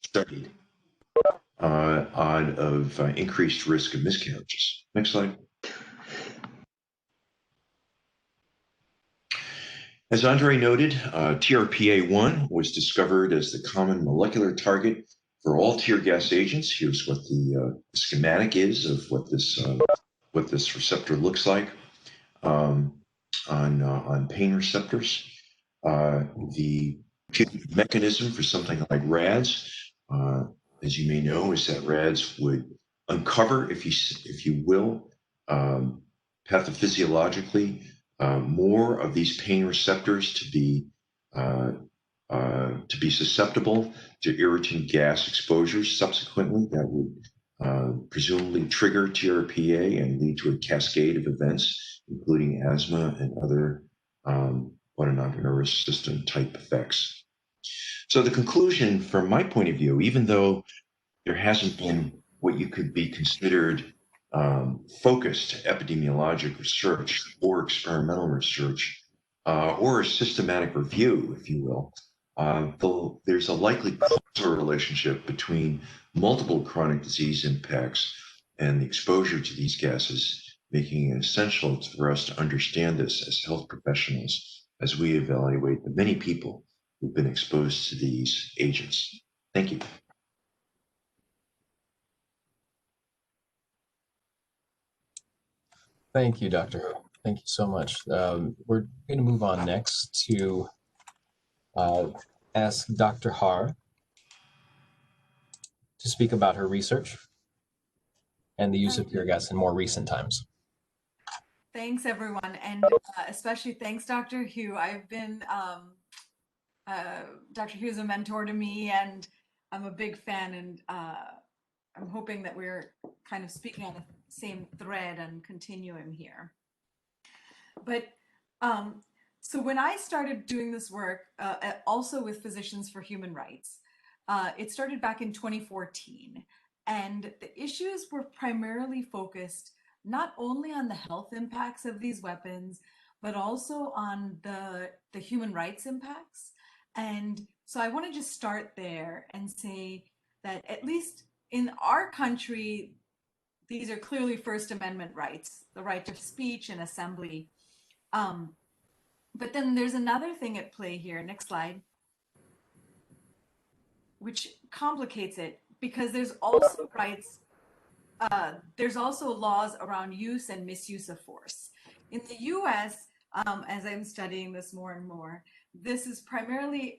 studied of increased risk of miscarriages. Next slide. As Andre noted, TRPA1 was discovered as the common molecular target for all tear gas agents. Here's what the schematic is of what this receptor looks like on pain receptors. The mechanism for something like RADS, as you may know, is that RADS would uncover, if you will, pathophysiologically, more of these pain receptors to be susceptible to irritant gas exposures. Subsequently, that would presumably trigger TRPA and lead to a cascade of events, including asthma and other autonomic nervous system type effects. So the conclusion, from my point of view, even though there hasn't been what you could be considered focused epidemiologic research or experimental research or a systematic review, if you will, there's a likely causal relationship between multiple chronic disease impacts and the exposure to these gases, making it essential for us to understand this as health professionals as we evaluate the many people who've been exposed to these agents. Thank you. Thank you, Dr. Ho. Thank you so much. We're going to move on next to ask Dr. Haar to speak about her research and the use of tear gas in more recent times. Thanks, everyone, and especially thanks, Dr. Hugh. I've been, Dr. Hugh is a mentor to me, and I'm a big fan, and I'm hoping that we're kind of speaking on the same thread and continuum here. But so when I started doing this work, also with Physicians for Human Rights, it started back in 2014, and the issues were primarily focused not only on the health impacts of these weapons, but also on the human rights impacts. And so I want to just start there and say that at least in our country, these are clearly First Amendment rights, the right of speech and assembly. But then there's another thing at play here, next slide, which complicates it because there's also rights, there's also laws around use and misuse of force. In the US, as I'm studying this more and more, this is primarily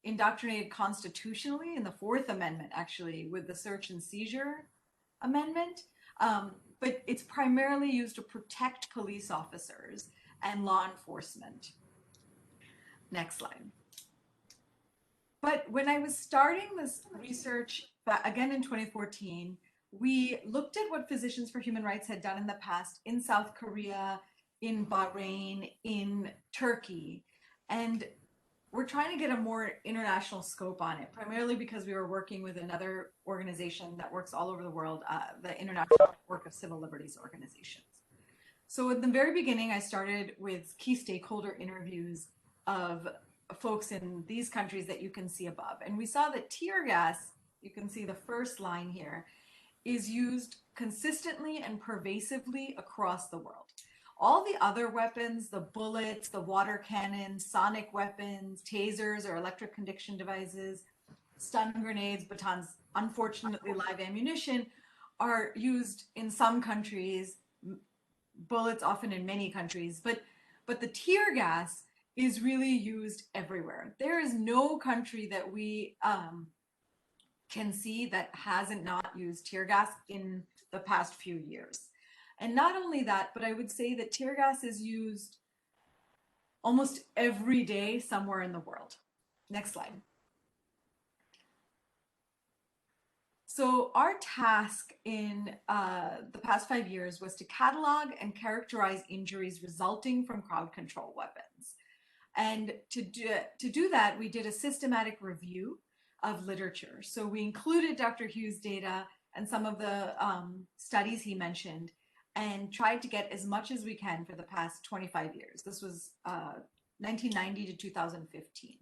indoctrinated constitutionally in the Fourth Amendment, actually, with the search and seizure amendment. But it's primarily used to protect police officers and law enforcement. Next slide. But when I was starting this research, again in 2014, we looked at what Physicians for Human Rights had done in the past in South Korea, in Bahrain, in Turkey. And we're trying to get a more international scope on it, primarily because we were working with another organization that works all over the world, the International Network of Civil Liberties Organizations. So at the very beginning, I started with key stakeholder interviews of folks in these countries that you can see above. And we saw that tear gas, you can see the first line here, is used consistently and pervasively across the world. All the other weapons, the bullets, the water cannons, sonic weapons, tasers or electric conduction devices, stun grenades, batons, unfortunately live ammunition, are used in some countries, bullets often in many countries, but the tear gas is really used everywhere. There is no country that we can see that hasn't not used tear gas in the past few years. And not only that, but I would say that tear gas is used almost every day somewhere in the world. Next slide. So our task in the past 5 years was to catalog and characterize injuries resulting from crowd control weapons. And to do that, we did a systematic review of literature. So we included Dr. Hughes' data and some of the studies he mentioned, and tried to get as much as we can for the past 25 years. This was 1990 to 2015.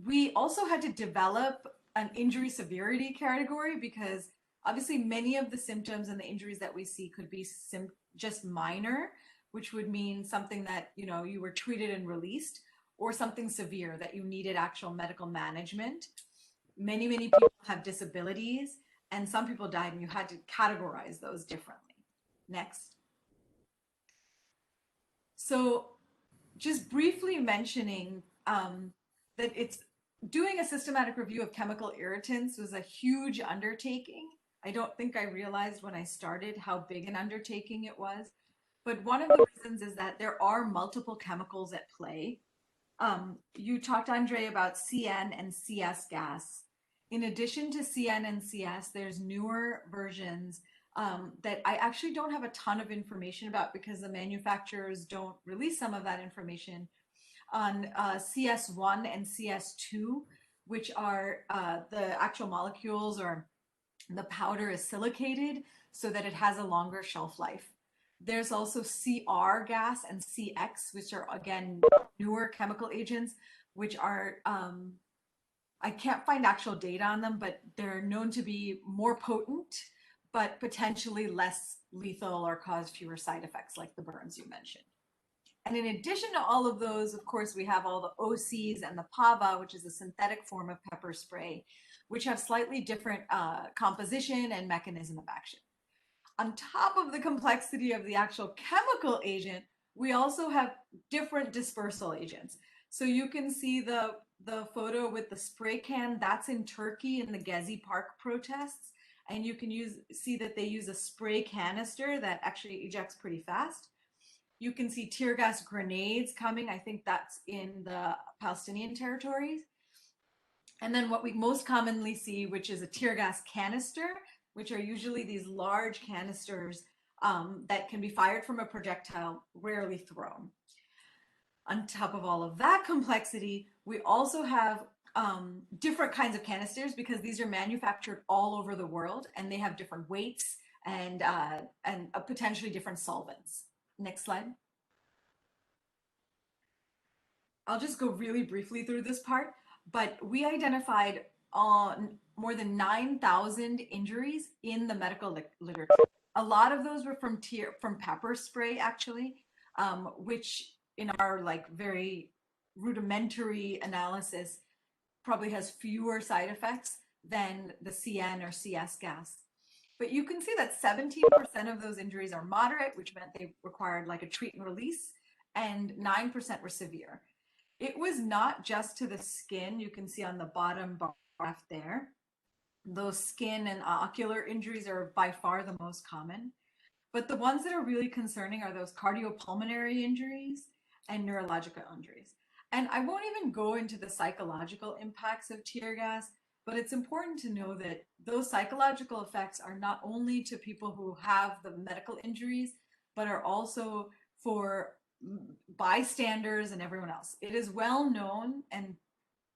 we also had to develop an injury severity category because obviously many of the symptoms and the injuries that we see could be just minor, which would mean something that, you know, you were treated and released, or something severe that you needed actual medical management. Many people have disabilities, and some people died, and you had to categorize those differently. Next. So just briefly mentioning that it's doing a systematic review of chemical irritants was a huge undertaking. I don't think I realized when I started how big an undertaking it was. But one of the reasons is that there are multiple chemicals at play. You talked, Andre, about CN and CS gas. In addition to CN and CS, there's newer versions that I actually don't have a ton of information about because the manufacturers don't release some of that information on CS1 and CS2, which are the actual molecules, or the powder is silicated so that it has a longer shelf life. There's also CR gas and CX, which are again newer chemical agents, which are I can't find actual data on them, but they're known to be more potent, but potentially less lethal or cause fewer side effects, like the burns you mentioned. And in addition to all of those, of course, we have all the OCs and the PAVA, which is a synthetic form of pepper spray, which have slightly different composition and mechanism of action. On top of the complexity of the actual chemical agent, we also have different dispersal agents. So you can see the photo with the spray can, that's in Turkey in the Gezi Park protests. And you can see that they use a spray canister that actually ejects pretty fast. You can see tear gas grenades coming. I think that's in the Palestinian territories. And then what we most commonly see, which is a tear gas canister, which are usually these large canisters that can be fired from a projectile, rarely thrown. On top of all of that complexity, we also have different kinds of canisters because these are manufactured all over the world and they have different weights and potentially different solvents. Next slide. I'll just go really briefly through this part, but we identified more than 9,000 injuries in the medical literature. A lot of those were from pepper spray, actually, which in our like very rudimentary analysis probably has fewer side effects than the CN or CS gas. But you can see that 17% of those injuries are moderate, which meant they required like a treat and release, and 9% were severe. It was not just to the skin. You can see on the bottom graph there. Those skin and ocular injuries are by far the most common. But the ones that are really concerning are those cardiopulmonary injuries and neurological injuries. And I won't even go into the psychological impacts of tear gas, but it's important to know that those psychological effects are not only to people who have the medical injuries, but are also for bystanders and everyone else. It is well known and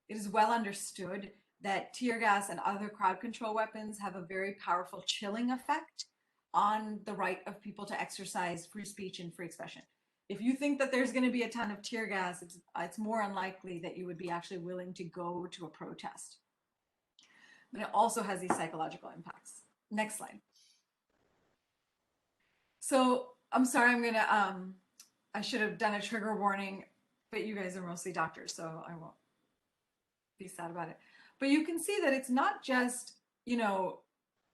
it is well understood that tear gas and other crowd control weapons have a very powerful chilling effect on the right of people to exercise free speech and free expression. If you think that there's going to be a ton of tear gas, it's more unlikely that you would be actually willing to go to a protest. But it also has these psychological impacts. Next slide. So I'm sorry, I should have done a trigger warning, but you guys are mostly doctors, so I won't be sad about it. But you can see that it's not just, you know,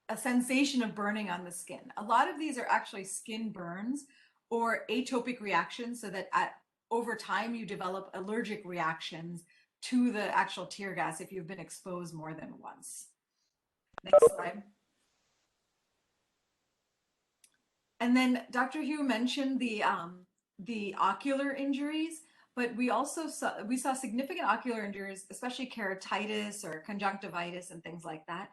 a sensation of burning on the skin. A lot of these are actually skin burns or atopic reactions, so that over time you develop allergic reactions to the actual tear gas if you've been exposed more than once. Next slide. And then Dr. Hugh mentioned the ocular injuries, but we also saw significant ocular injuries, especially keratitis or conjunctivitis and things like that.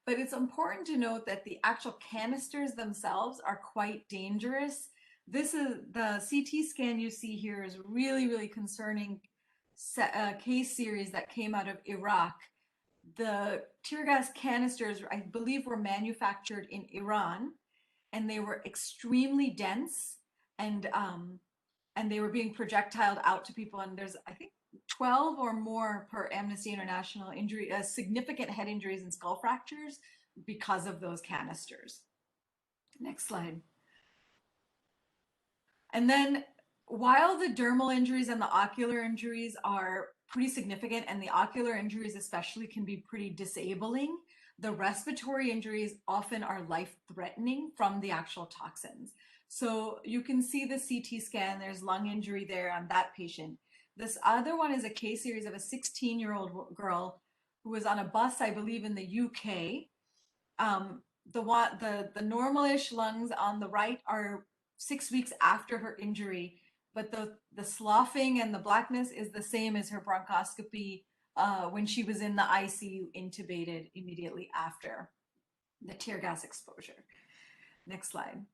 But it's important to note that the actual canisters themselves are quite dangerous. This is the CT scan you see here is really, really concerning case series that came out of Iraq. The tear gas canisters, I believe, were manufactured in Iran, and they were extremely dense, and they were being projectiled out to people. And I think 12 or more per Amnesty International injury, significant head injuries and skull fractures because of those canisters. Next slide. And then while the dermal injuries and the ocular injuries are pretty significant, and the ocular injuries especially can be pretty disabling, the respiratory injuries often are life-threatening from the actual toxins. So you can see the CT scan, there's lung injury there on that patient. This other one is a case series of a 16-year-old girl who was on a bus, I believe in the UK. The normal-ish lungs on the right are 6 weeks after her injury, but the sloughing and the blackness is the same as her bronchoscopy when she was in the ICU intubated immediately after the tear gas exposure. Next slide.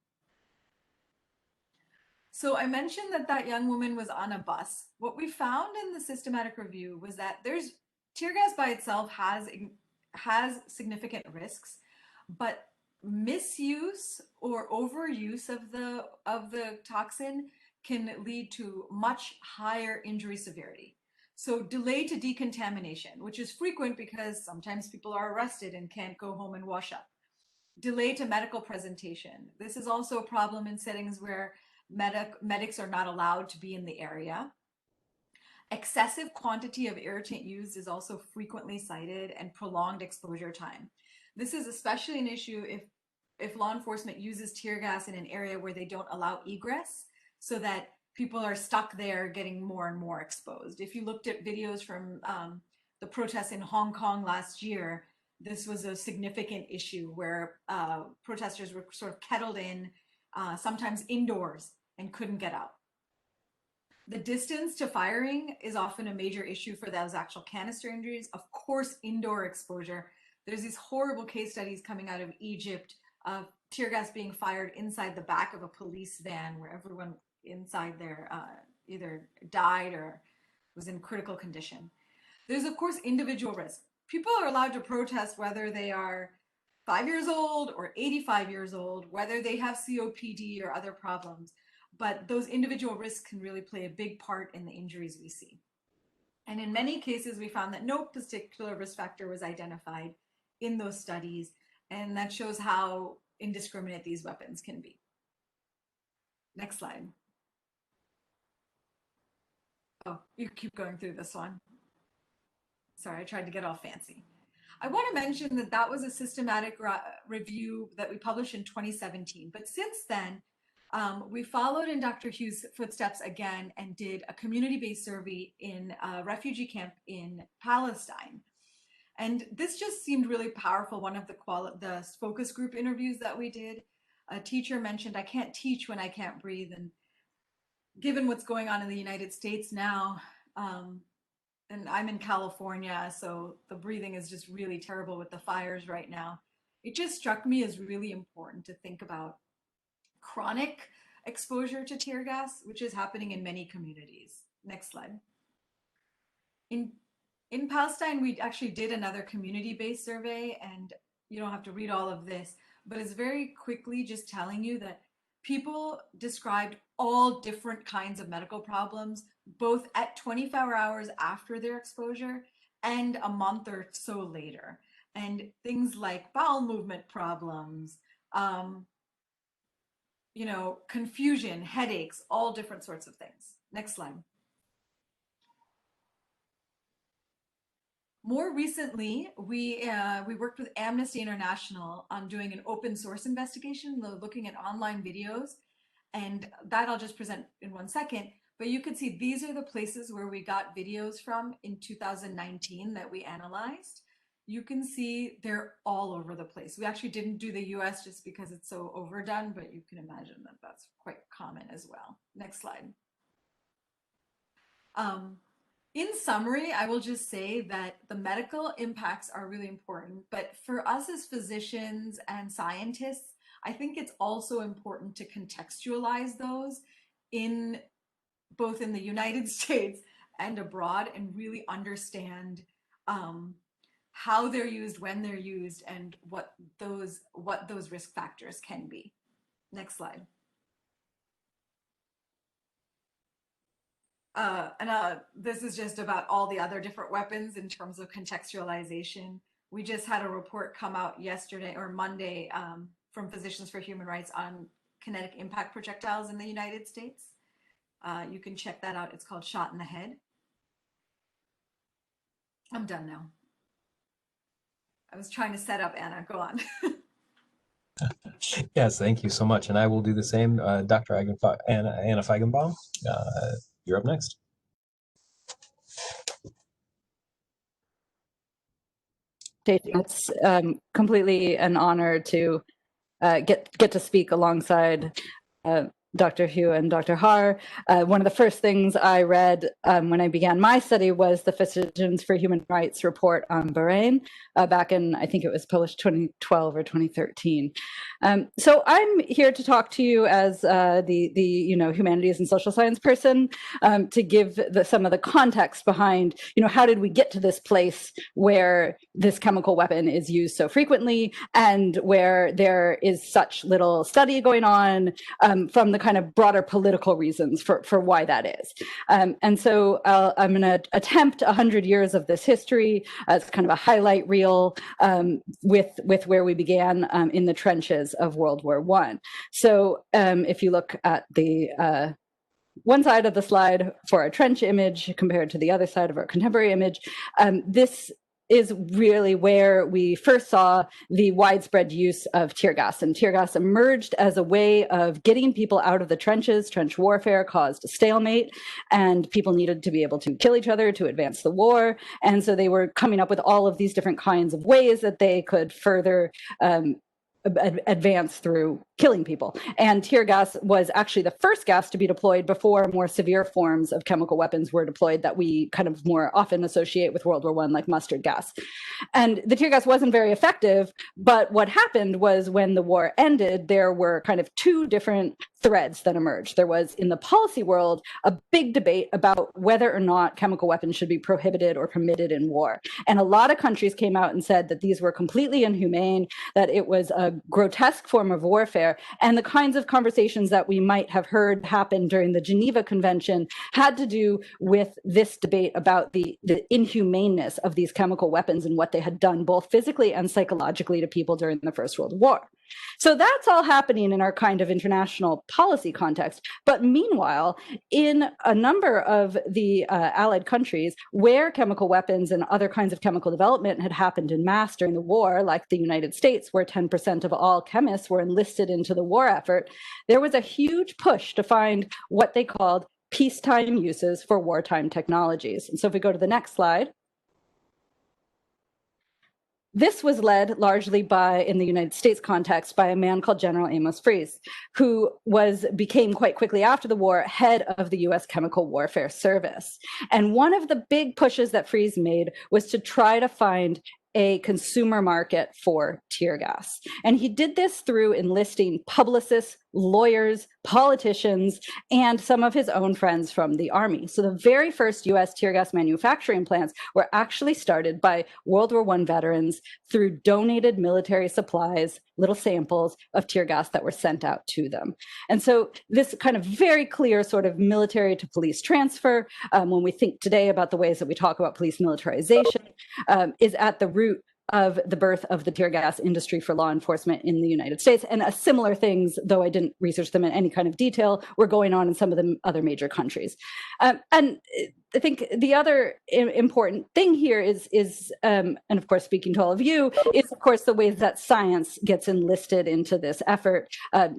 So I mentioned that that young woman was on a bus. What we found in the systematic review was that tear gas by itself has significant risks, but misuse or overuse of the toxin can lead to much higher injury severity. So delay to decontamination, which is frequent because sometimes people are arrested and can't go home and wash up. Delay to medical presentation. This is also a problem in settings where medics are not allowed to be in the area. Excessive quantity of irritant used is also frequently cited, and prolonged exposure time. This is especially an issue if law enforcement uses tear gas in an area where they don't allow egress, so that people are stuck there getting more and more exposed. If you looked at videos from the protests in Hong Kong last year, this was a significant issue where protesters were sort of kettled in, sometimes indoors, and couldn't get out. The distance to firing is often a major issue for those actual canister injuries. Of course, indoor exposure. There's these horrible case studies coming out of Egypt of tear gas being fired inside the back of a police van where everyone inside there either died or was in critical condition. There's, of course, individual risk. People are allowed to protest whether they are 5 years old or 85 years old, whether they have COPD or other problems. But those individual risks can really play a big part in the injuries we see. And in many cases, we found that no particular risk factor was identified in those studies. And that shows how indiscriminate these weapons can be. Next slide. Oh, you keep going through this one. Sorry, I tried to get all fancy. I want to mention that that was a systematic review that we published in 2017. But since then, we followed in Dr. Hughes' footsteps again and did a community-based survey in a refugee camp in Palestine. And this just seemed really powerful. One of the focus group interviews that we did, a teacher mentioned, I can't teach when I can't breathe. And given what's going on in the United States now, and I'm in California, so the breathing is just really terrible with the fires right now. It just struck me as really important to think about chronic exposure to tear gas, which is happening in many communities. Next slide. In Palestine, we actually did another community-based survey, and you don't have to read all of this, but it's very quickly just telling you that people described all different kinds of medical problems, both at 24 hours after their exposure and a month or so later. And things like bowel movement problems, confusion, headaches, all different sorts of things. Next slide. More recently, we worked with Amnesty International on doing an open source investigation, looking at online videos, and that I'll just present in one second. But you can see these are the places where we got videos from in 2019 that we analyzed. You can see they're all over the place. We actually didn't do the US just because it's so overdone, but you can imagine that that's quite common as well. Next slide. In summary, I will just say that the medical impacts are really important, but for us as physicians and scientists, I think it's also important to contextualize those both in the United States and abroad, and really understand how they're used, when they're used, and what those risk factors can be. Next slide. this is just about all the other different weapons in terms of contextualization. We just had a report come out yesterday or Monday from Physicians for Human Rights on kinetic impact projectiles in the United States. You can check that out. It's called Shot in the Head. I'm done now. I was trying to set up Anna. Go on. Yes, thank you so much. And I will do the same. Dr. Anna Feigenbaum, you're up next. It's completely an honor to get to speak alongside Dr. Hu and Dr. Haar. One of the first things I read when I began my study was the Physicians for Human Rights report on Bahrain back in, I think it was published 2012 or 2013. So I'm here to talk to you as the humanities and social science person to give some of the context behind, how did we get to this place where this chemical weapon is used so frequently and where there is such little study going on from the kind of broader political reasons for why that is. And so I'm going to attempt 100 years of this history as kind of a highlight reel with where we began in the trenches of World War I. So if you look at the one side of the slide for our trench image compared to the other side of our contemporary image, this is really where we first saw the widespread use of tear gas. And tear gas emerged as a way of getting people out of the trenches. Trench warfare caused a stalemate, and people needed to be able to kill each other to advance the war. And so they were coming up with all of these different kinds of ways that they could further advance through killing people. And tear gas was actually the first gas to be deployed before more severe forms of chemical weapons were deployed that we kind of more often associate with World War I, like mustard gas. And the tear gas wasn't very effective, but what happened was when the war ended, there were kind of two different threads that emerged. There was, in the policy world, a big debate about whether or not chemical weapons should be prohibited or permitted in war. And a lot of countries came out and said that these were completely inhumane, that it was a grotesque form of warfare, and the kinds of conversations that we might have heard happen during the Geneva Convention had to do with this debate about the inhumaneness of these chemical weapons and what they had done both physically and psychologically to people during the First World War. So that's all happening in our kind of international policy context. But meanwhile, in a number of the Allied countries where chemical weapons and other kinds of chemical development had happened in mass during the war, like the United States, where 10% of all chemists were enlisted into the war effort, there was a huge push to find what they called peacetime uses for wartime technologies. And so if we go to the next slide. This was led largely by, in the United States context, by a man called General Amos Freeze, who became quite quickly after the war head of the U.S. Chemical Warfare Service. And one of the big pushes that Freeze made was to try to find a consumer market for tear gas. And he did this through enlisting publicists, lawyers, politicians, and some of his own friends from the Army. So the very first US tear gas manufacturing plants were actually started by World War I veterans through donated military supplies, little samples of tear gas that were sent out to them. And so this kind of very clear sort of military to police transfer, when we think today about the ways that we talk about police militarization, is at the root of the birth of the tear gas industry for law enforcement in the United States. And similar things, though I didn't research them in any kind of detail, were going on in some of the other major countries. And I think the other important thing here is and of course, speaking to all of you, is of course the ways that science gets enlisted into this effort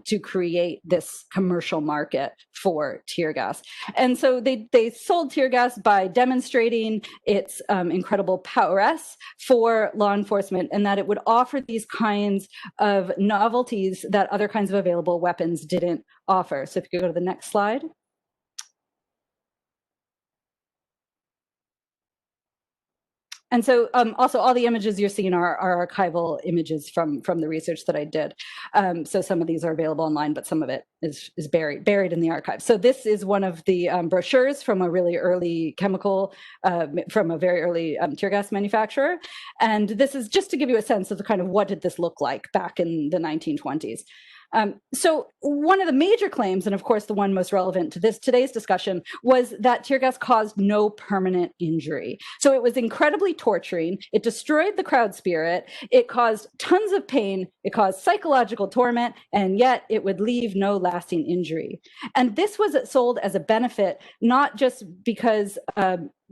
to create this commercial market for tear gas. And so they sold tear gas by demonstrating its incredible prowess for law enforcement, and that it would offer these kinds of novelties that other kinds of available weapons didn't offer. So if you could go to the next slide. And so also all the images you're seeing are archival images from the research that I did. So some of these are available online, but some of it is buried in the archive. So this is one of the brochures from a really early from a very early tear gas manufacturer. And this is just to give you a sense of the kind of what did this look like back in the 1920s. So one of the major claims, and of course the one most relevant to today's discussion, was that tear gas caused no permanent injury. So it was incredibly torturing. It destroyed the crowd spirit. It caused tons of pain. It caused psychological torment, and yet it would leave no lasting injury. And this was sold as a benefit, not just because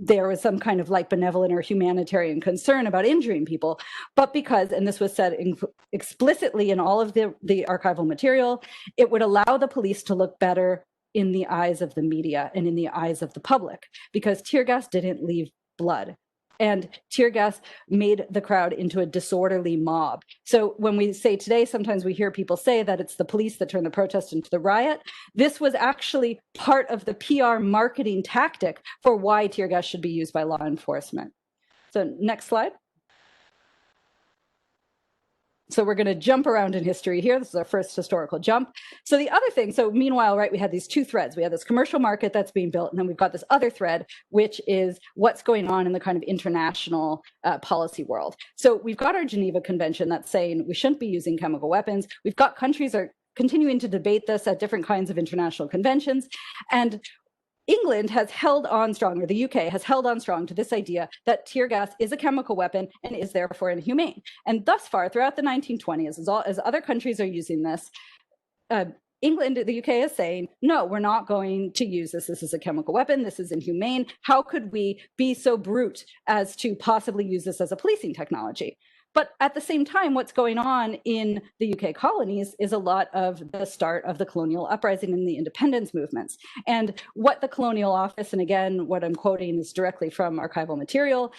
there was some kind of like benevolent or humanitarian concern about injuring people, but because, and this was said explicitly in all of the archival material, it would allow the police to look better in the eyes of the media and in the eyes of the public, because tear gas didn't leave blood. And tear gas made the crowd into a disorderly mob. So when we say today, sometimes we hear people say that it's the police that turned the protest into the riot. This was actually part of the PR marketing tactic for why tear gas should be used by law enforcement. So next slide. So we're going to jump around in history here. This is our first historical jump. So the other thing, so meanwhile, right, we had these two threads. We had this commercial market that's being built, and then we've got this other thread, which is what's going on in the kind of international policy world. So we've got our Geneva Convention that's saying we shouldn't be using chemical weapons. We've got countries are continuing to debate this at different kinds of international conventions. And England has held on strong, or the UK has held on strong to this idea that tear gas is a chemical weapon and is therefore inhumane. And thus far, throughout the 1920s, as other countries are using this, England, the UK is saying, no, we're not going to use this. This is a chemical weapon. This is inhumane. How could we be so brute as to possibly use this as a policing technology? But at the same time, what's going on in the UK colonies is a lot of the start of the colonial uprising and the independence movements. And what the Colonial Office, and again, what I'm quoting is directly from archival material,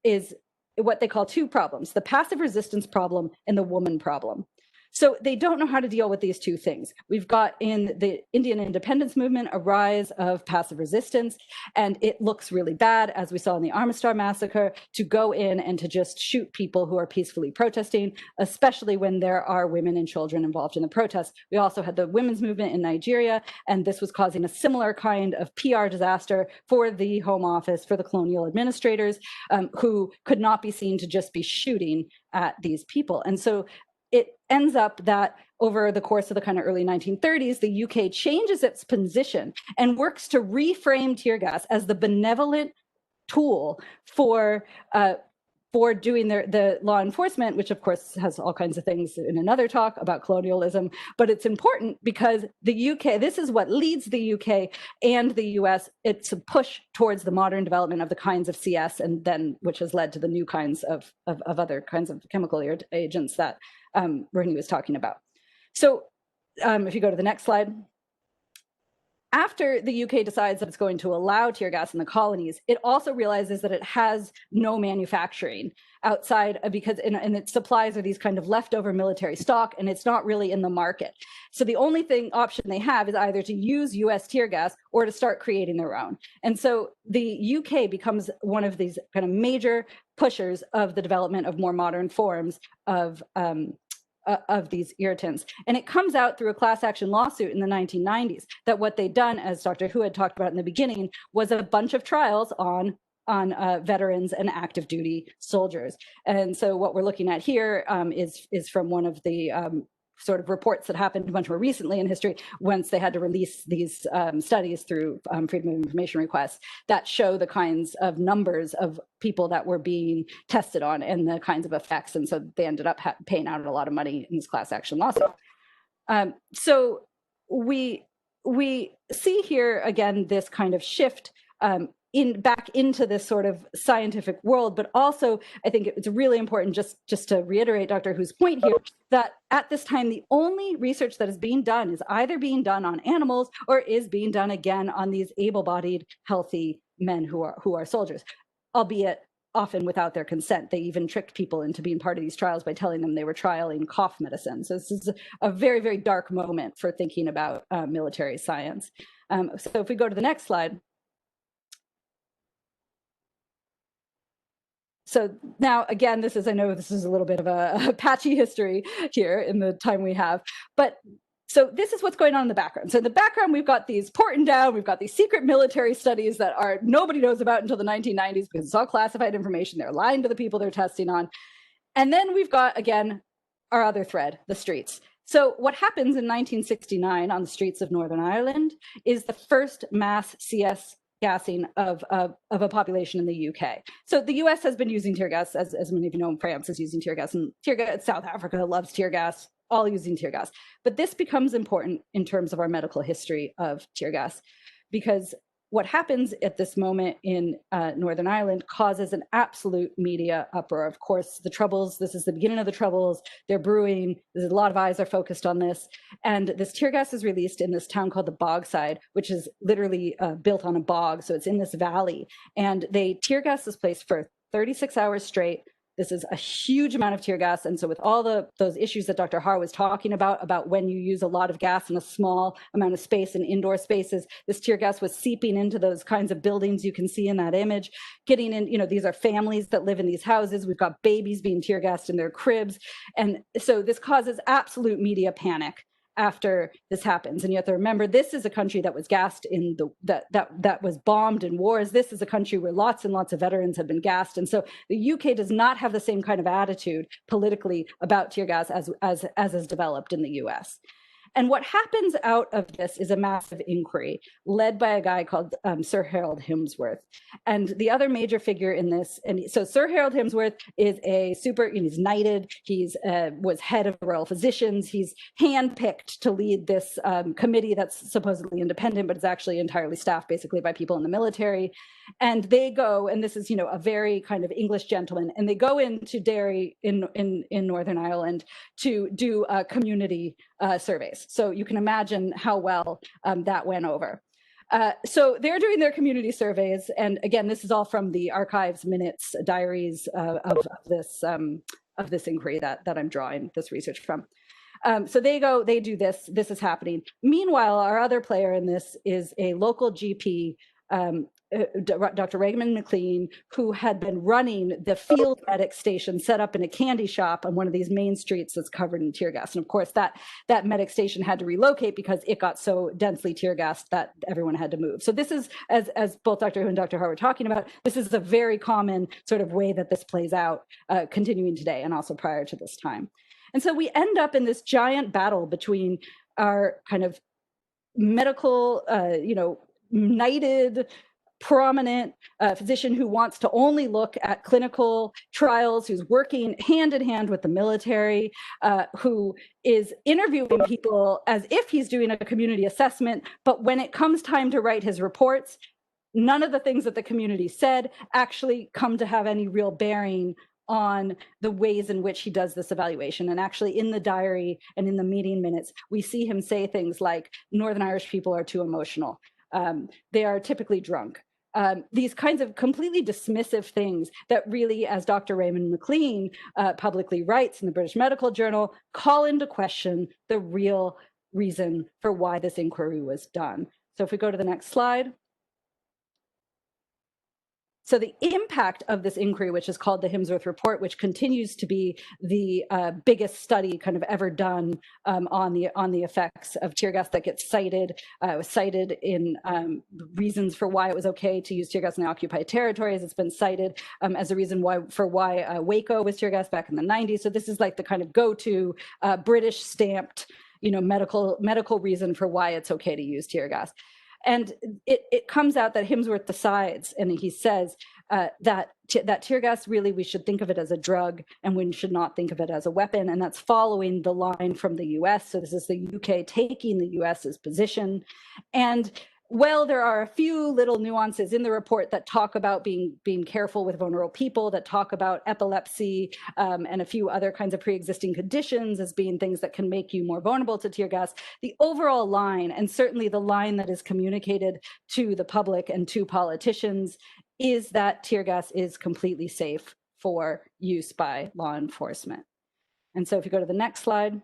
is what they call two problems: the passive resistance problem and the woman problem. So they don't know how to deal with these two things. We've got in the Indian independence movement a rise of passive resistance, and it looks really bad, as we saw in the Armistar massacre, to go in and to just shoot people who are peacefully protesting, especially when there are women and children involved in the protests. We also had the women's movement in Nigeria, and this was causing a similar kind of PR disaster for the Home Office, for the colonial administrators, who could not be seen to just be shooting at these people. And so it ends up that over the course of the kind of early 1930s, the UK changes its position and works to reframe tear gas as the benevolent tool for doing the law enforcement, which of course has all kinds of things in another talk about colonialism. But it's important because the UK, this is what leads the UK and the US. It's a push towards the modern development of the kinds of CS, and then which has led to the new kinds of other kinds of chemical agents that Rohini was talking about. So if you go to the next slide. After the UK decides that it's going to allow tear gas in the colonies, it also realizes that it has no manufacturing outside because and its supplies are these kind of leftover military stock, and it's not really in the market. So the only option they have is either to use US tear gas or to start creating their own. And so the UK becomes one of these kind of major pushers of the development of more modern forms of these irritants. And it comes out through a class action lawsuit in the 1990s that what they'd done, as Dr. Hu had talked about in the beginning, was a bunch of trials on veterans and active duty soldiers. And so what we're looking at here is from one of the sort of reports that happened much more recently in history, once they had to release these studies through Freedom of Information requests that show the kinds of numbers of people that were being tested on and the kinds of effects. And so they ended up paying out a lot of money in this class action lawsuit. So we see here again this kind of shift back into this sort of scientific world, but also I think it's really important just to reiterate Dr. Hu's point here, that at this time, the only research that is being done is either being done on animals or is being done again on these able-bodied, healthy men who are soldiers, albeit often without their consent. They even tricked people into being part of these trials by telling them they were trialing cough medicine. So this is a very, very dark moment for thinking about military science. So if we go to the next slide. So now, again, I know this is a little bit of a patchy history here in the time we have, but so this is what's going on in the background. So in the background, we've got these Porton down, we've got these secret military studies that nobody knows about until the 1990s because it's all classified information. They're lying to the people they're testing on. And then we've got, again, our other thread, the streets. So what happens in 1969 on the streets of Northern Ireland is the first mass CS gassing of a population in the UK. So the US has been using tear gas, as many of you know, France is using tear gas, and South Africa loves tear gas, all using tear gas. But this becomes important in terms of our medical history of tear gas, because what happens at this moment in Northern Ireland causes an absolute media uproar. Of course, the Troubles, this is the beginning of the Troubles, they're brewing, there's a lot of eyes are focused on this, and this tear gas is released in this town called the Bogside, which is literally built on a bog, so it's in this valley, and they tear gas this place for 36 hours straight. This is a huge amount of tear gas. And so with all those issues that Dr. Haar was talking about when you use a lot of gas in a small amount of space in indoor spaces, this tear gas was seeping into those kinds of buildings you can see in that image, getting in, you know, these are families that live in these houses. We've got babies being tear gassed in their cribs. And so this causes absolute media panic after this happens. And you have to remember, this is a country that was gassed in that was bombed in wars. This is a country where lots and lots of veterans have been gassed. And so the UK does not have the same kind of attitude politically about tear gas as is developed in the US. And what happens out of this is a massive inquiry led by a guy called Sir Harold Hemsworth. And the other major figure in this, and so Sir Harold Hemsworth is he's knighted, he's was head of the Royal Physicians, he's handpicked to lead this committee that's supposedly independent, but it's actually entirely staffed basically by people in the military. And they go, and this is, you know, a very kind of English gentleman, and they go into Derry in Northern Ireland to do community surveys. So you can imagine how well that went over. So they're doing their community surveys, and again, this is all from the archives, minutes, diaries of this inquiry that I'm drawing this research from. So they go, they do this. This is happening. Meanwhile, our other player in this is a local GP. Dr. Raymond McLean, who had been running the field medic station set up in a candy shop on one of these main streets that's covered in tear gas. And of course, that medic station had to relocate because it got so densely tear gassed that everyone had to move. So this is, as both Dr. Hu and Dr. Haar were talking about, this is a very common sort of way that this plays out, continuing today and also prior to this time. And so we end up in this giant battle between our kind of medical, knighted, prominent physician who wants to only look at clinical trials, who's working hand in hand with the military, who is interviewing people as if he's doing a community assessment. But when it comes time to write his reports, none of the things that the community said actually come to have any real bearing on the ways in which he does this evaluation. And actually in the diary and in the meeting minutes, we see him say things like, Northern Irish people are too emotional. They are typically drunk. These kinds of completely dismissive things that really, as Dr. Raymond McLean publicly writes in the British Medical Journal, call into question the real reason for why this inquiry was done. So if we go to the next slide. So the impact of this inquiry, which is called the Hemsworth Report, which continues to be the biggest study kind of ever done on the effects of tear gas that gets cited, was cited in reasons for why it was okay to use tear gas in the occupied territories. It's been cited as a reason why Waco was tear gas back in the 90s. So this is like the kind of go-to British stamped, medical reason for why it's okay to use tear gas. And it comes out that Hemsworth decides, and he says that tear gas, really, we should think of it as a drug, and we should not think of it as a weapon. And that's following the line from the US. So this is the UK taking the US's position. And well, there are a few little nuances in the report that talk about being careful with vulnerable people, that talk about epilepsy and a few other kinds of pre-existing conditions as being things that can make you more vulnerable to tear gas. The overall line, and certainly the line that is communicated to the public and to politicians, is that tear gas is completely safe for use by law enforcement. And so if you go to the next slide.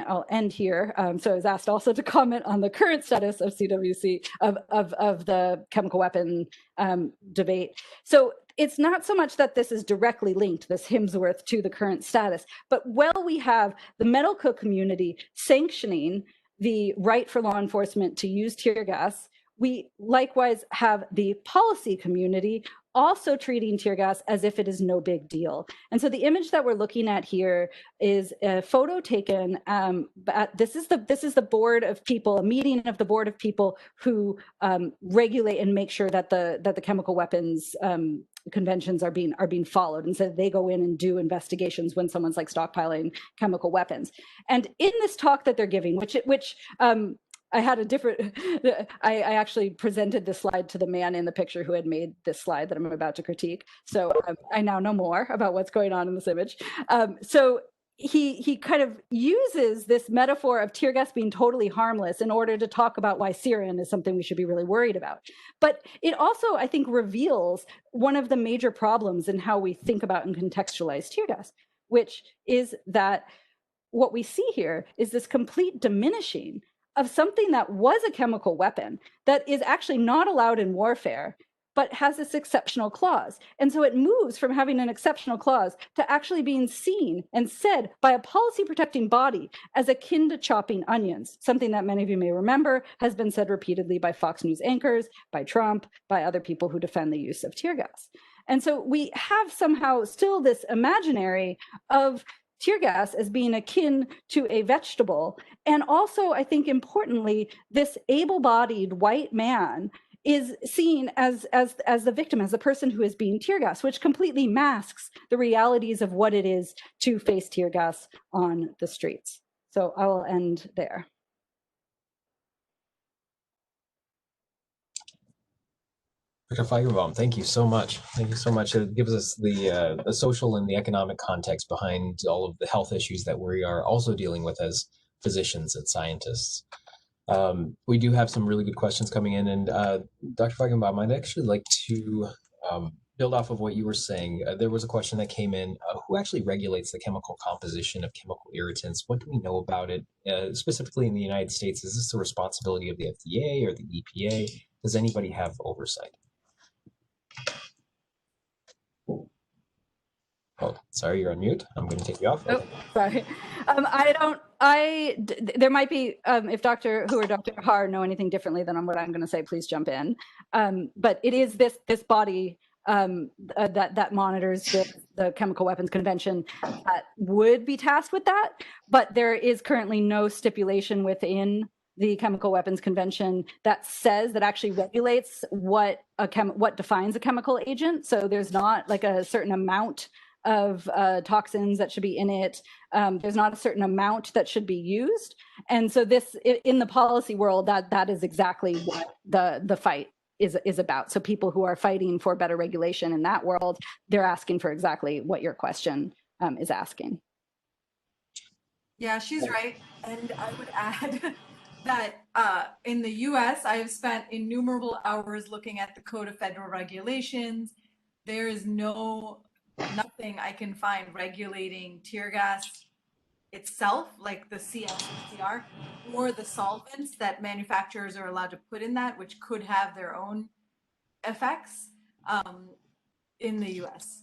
I'll end here. So I was asked also to comment on the current status of CWC, of the chemical weapon debate. So it's not so much that this is directly linked, this Hemsworth, to the current status, but we have the medical community sanctioning the right for law enforcement to use tear gas we likewise have the policy community also treating tear gas as if it is no big deal. And so the image that we're looking at here is a photo taken. This is the board of people, a meeting of the board of people who regulate and make sure that the chemical weapons conventions are being followed, and so they go in and do investigations when someone's like stockpiling chemical weapons. And in this talk that they're giving, which I had a different, I actually presented this slide to the man in the picture who had made this slide that I'm about to critique. So I now know more about what's going on in this image. So he kind of uses this metaphor of tear gas being totally harmless in order to talk about why sarin is something we should be really worried about. But it also, I think, reveals one of the major problems in how we think about and contextualize tear gas, which is that what we see here is this complete diminishing of something that was a chemical weapon that is actually not allowed in warfare, but has this exceptional clause. And so it moves from having an exceptional clause to actually being seen and said by a policy protecting body as akin to chopping onions, something that many of you may remember has been said repeatedly by Fox News anchors, by Trump, by other people who defend the use of tear gas. And so we have somehow still this imaginary of tear gas as being akin to a vegetable. And also, I think importantly, this able-bodied white man is seen as the victim, as the person who is being tear gas, which completely masks the realities of what it is to face tear gas on the streets. So I will end there. Dr. Feigenbaum, thank you so much. Thank you so much. It gives us the social and the economic context behind all of the health issues that we are also dealing with as physicians and scientists. We do have some really good questions coming in, and Dr. Feigenbaum, I'd actually like to build off of what you were saying. There was a question that came in, who actually regulates the chemical composition of chemical irritants? What do we know about it? Specifically in the United States, is this the responsibility of the FDA or the EPA? Does anybody have oversight? Oh, sorry, you're on mute. I'm going to take you off. Oh, sorry. There might be, if Dr. Hu or Dr. Haar know anything differently than what I'm going to say, please jump in. But it is this body that monitors the Chemical Weapons Convention that would be tasked with that. But there is currently no stipulation within the Chemical Weapons Convention that says, that actually regulates what defines a chemical agent. So there's not like a certain amount of toxins that should be in it. There's not a certain amount that should be used. And so this, in the policy world, that is exactly what the fight is about. So people who are fighting for better regulation in that world, they're asking for exactly what your question is asking. Yeah, she's right. And I would add that in the US, I have spent innumerable hours looking at the Code of Federal Regulations. There is nothing I can find regulating tear gas itself, like the CSCR, or the solvents that manufacturers are allowed to put in that, which could have their own effects in the US.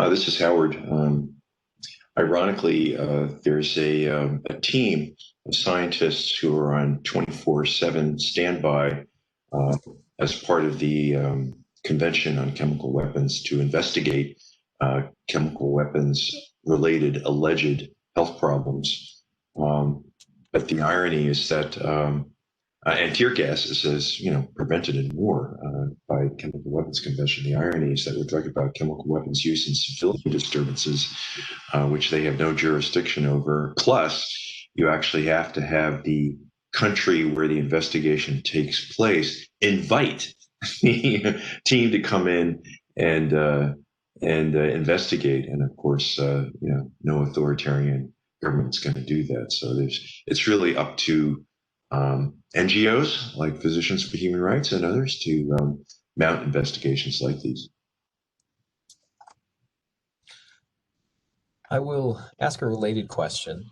This is Howard. Ironically, there's a team of scientists who are on 24/7 standby as part of the Convention on Chemical Weapons to investigate chemical weapons-related alleged health problems. But the irony is that, and tear gas is, as you know, prevented in war by Chemical Weapons Convention. The irony is that we're talking about chemical weapons use in civilian disturbances, which they have no jurisdiction over. Plus, you actually have to have the country where the investigation takes place invite the team to come in and investigate. And of course, no authoritarian government is going to do that. So it's really up to NGOs like Physicians for Human Rights and others to mount investigations like these. I will ask a related question.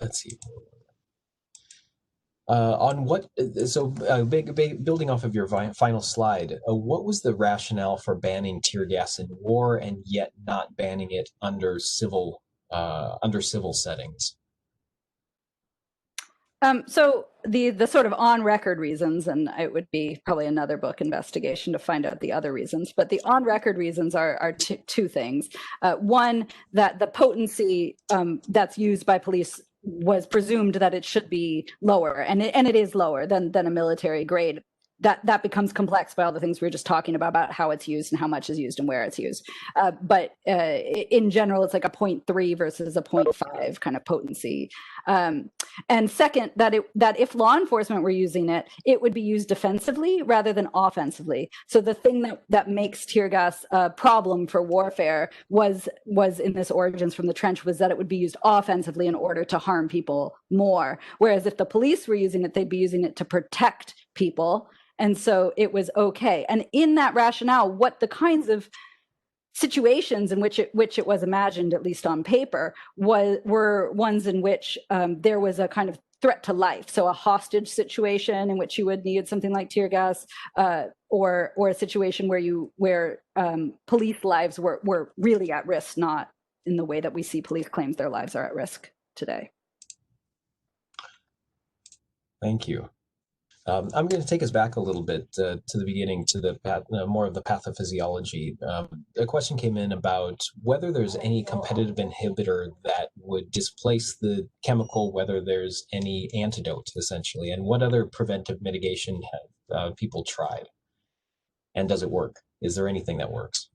Let's see. On what, building off of your final slide, what was the rationale for banning tear gas in war and yet not banning it under civil settings? So the sort of on record reasons, and it would be probably another book investigation to find out the other reasons, but the on record reasons are two things. One, that the potency that's used by police was presumed that it should be lower, and it is lower than a military grade. That becomes complex by all the things we were just talking about how it's used and how much is used and where it's used. But in general, it's like a 0.3 versus a 0.5 kind of potency. And second, that if law enforcement were using it, it would be used defensively rather than offensively. So the thing that makes tear gas a problem for warfare was in this origins from the trench was that it would be used offensively in order to harm people more. Whereas if the police were using it, they'd be using it to protect people. And so it was okay. And in that rationale, what the kinds of situations in which it was imagined, at least on paper, were ones in which there was a kind of threat to life. So a hostage situation in which you would need something like tear gas, or a situation where police lives were really at risk, not in the way that we see police claims their lives are at risk today. Thank you. I'm going to take us back a little bit to the beginning, to the more of the pathophysiology. A question came in about whether there's any competitive inhibitor that would displace the chemical, whether there's any antidote, essentially, and what other preventive mitigation have people tried, and does it work? Is there anything that works?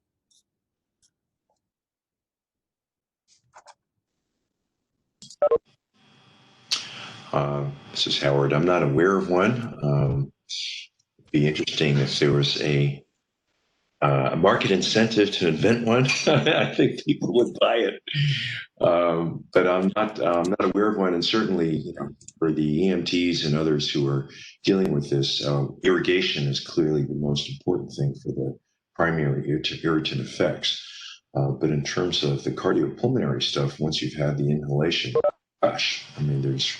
This is Howard. I'm not aware of one. It'd be interesting if there was a market incentive to invent one. I think people would buy it, but I'm not aware of one. And certainly, for the EMTs and others who are dealing with this, irrigation is clearly the most important thing for the primary irritant effects. But in terms of the cardiopulmonary stuff, once you've had the inhalation, gosh, I mean, there's